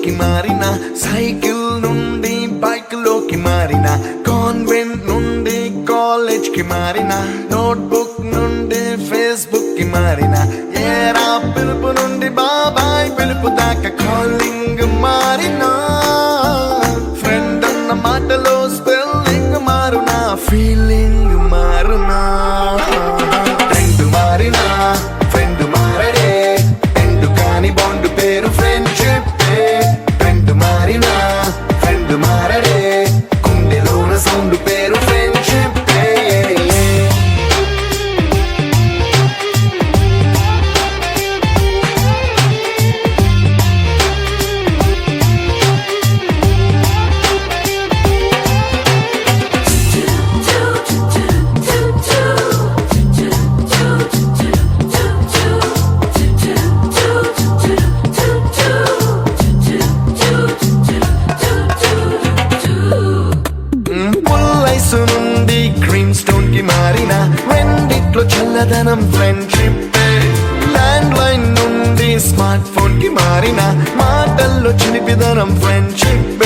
లోకి మారిన, సైకిల్ నుండి బైక్ లోకి మారిన, కాన్వెంట్ నుండి కాలేజ్ కి మారిన, నోట్బుక్ నుండి ఫేస్బుక్ కి మారిన, ఏరా పిలుపు నుండి బాబాయ్ పిలుపు దాకా కాలింగ్ మారిన, ఫ్రెండ్ అన్న మాటలో స్పెల్లింగ్ మారునా, ఫీలింగ్ మారునా, ట్రెండ్ మారినా ఫ్రెండ్ మారడే, ఎండు కాని బాండ్ పేరు ఫ్రెండ్షిప్. ట్రెండ్ మారినా ఫ్రెండ్ మారడే, గుండెలోన సౌండ్ పేరు ఫ్రెండ్షిప్. నుండి గ్రీన్ స్టోన్ కి మారిన, రెండిట్లో చల్లదనం ఫ్రెండ్షిప్. ల్యాండ్ లైన్ నుండి స్మార్ట్ ఫోన్ కి మారిన, మాటల్లో చిలిపిదనం ఫ్రెండ్షిప్.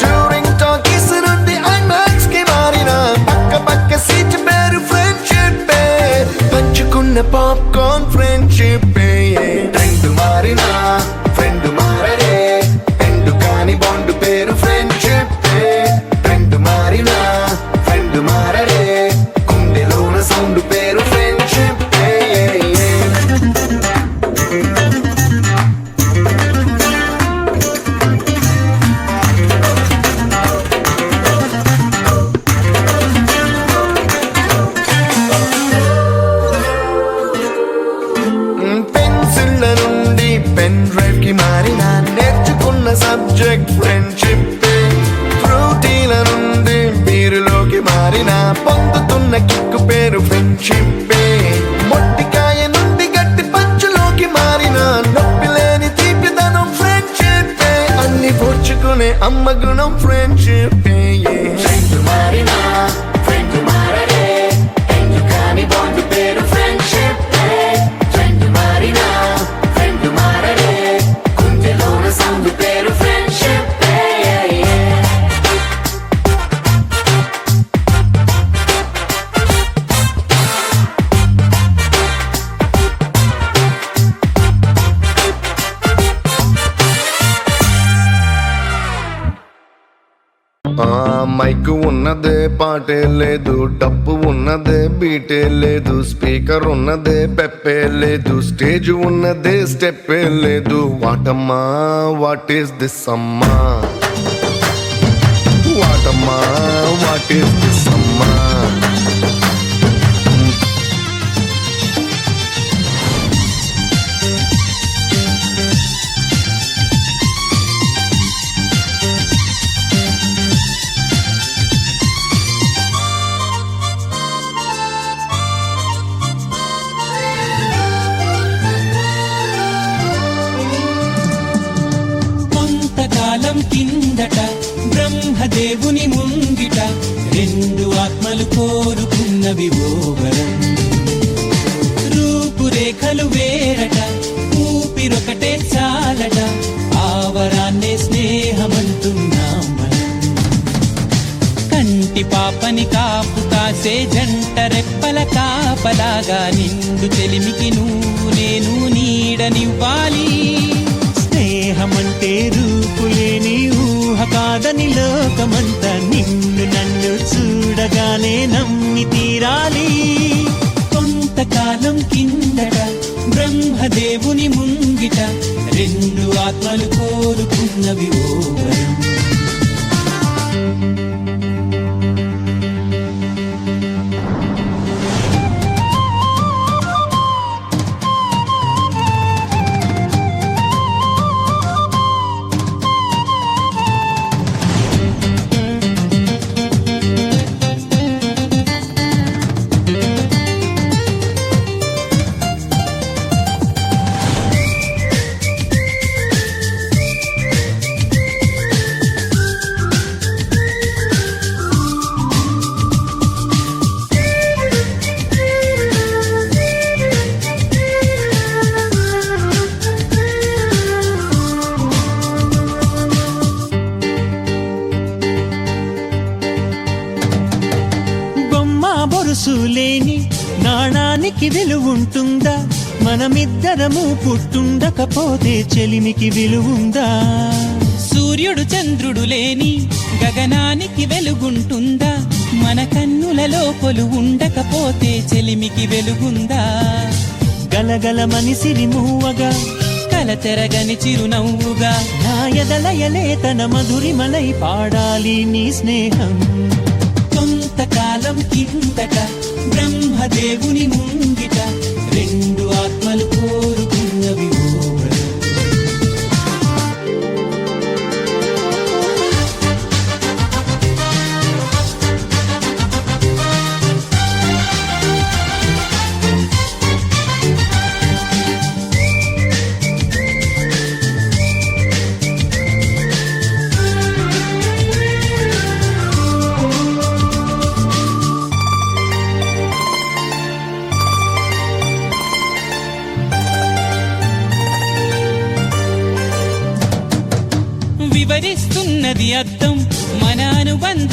డ్యూరింగ్ టాకీస్ నుండి ఐమాక్స్ కి మారిన, పక్క పక్క సీట్ పేరు ఫ్రెండ్షిప్. పంచుకున్న పాప్కార్న్ ఫ్రెండ్షిప్. ట్రెండ్ మారిన ఫ్రెండ్ మారడే, ఎండు కాని బాండ్ పేరు ఫ్రెండ్షిప్. ట్రెండ్ మారినా ఫ్రెండ్ మారడే, గుండెలోన సౌండ్ పేరు ఫ్రెండ్షిప్. పెన్సిళ్ళ నుండి పెన్ డ్రైవ్ కి మారిన, నేర్చుకున్న సబ్జెక్ట్ ఫ్రెండ్షిప్. ఫ్రూటీల నుండి బీరులోకి మారిన, పొందుతున్న కిక్కు పేరు ఫ్రెండ్షిప్. మొట్టికాయ నుండి గట్టి పంచులోకి మారిన, నొప్పి లేని తీపిదనం ఫ్రెండ్షిప్. అన్ని పోర్చుకునే అమ్మ గుణం ఫ్రెండ్షిప్. ఫ్రెండ్ మారినా ఫ్రెండ్ మారడే, ఎందు కాని బాండ్ పేరు ఫ్రెండ్షిప్. ఫ్రెండ్ మారినా ఫ్రెండ్ మారడే, గుండెలోన సౌండ్ పేరు ఫ్రెండ్షిప్. మైకు ఉన్నదే పాటే లేదు, డబ్బు ఉన్నదే బీటే లేదు, స్పీకర్ ఉన్నదే పెప్పే లేదు, స్టేజ్ ఉన్నదే స్టెప్పే లేదు. వాటమ్మా వాట్ ఈస్ దిస్ అమ్మా, వాటమ్మా వాట్ ఈస్ దిస్ అమ్మా. కాలం కిందట బ్రహ్మదేవుని ముంగిట, రెండు ఆత్మలు కోరుకున్నవి ఓ వరం. రూపురేఖలు వేరట, ఊపిరొకటే చాలట, ఆ వరాన్నే స్నేహమంటున్నాం మనం. కంటి పాపని కాపు కాసే జంట రెప్పల కాపలాగా, నిండు చెలిమికి నువ్వు నేను నీడనివ్వాలి. స్నేహమంటే రూపులేని ఊహ కాదని లోకమంతా, నిన్ను నన్ను చూడగానే నమ్మి తీరాలి. కొంతకాలం కిందట బ్రహ్మదేవుని ముంగిట, రెండు ఆత్మలు కోరుకున్నవి ఓ వరం. గొలుసు లేని నాణానికి విలువుంటుందా? మనమిద్దరము పుట్టుండకపోతే చెలిమికి విలువుందా? సూర్యుడు చంద్రుడు లేని గగనానికి వెలుగుంటుందా? మన కన్నులలో కొలు ఉండకపోతే చెలిమికి వెలుగుందా? గలగల మనిసిరి మూవగా కలతెరగని చిరునవ్వుగా నా ఎదలయలే తన మధురిమలై పాడాలి నీ స్నేహం. కొంతకాలం కిందట బ్రహ్మదేవుని ముంగిట రెండు ఆత్మలు కోరుకున్నవి ఓ వరం. వివరిస్తున్నది అర్థం మన అనుబంధం.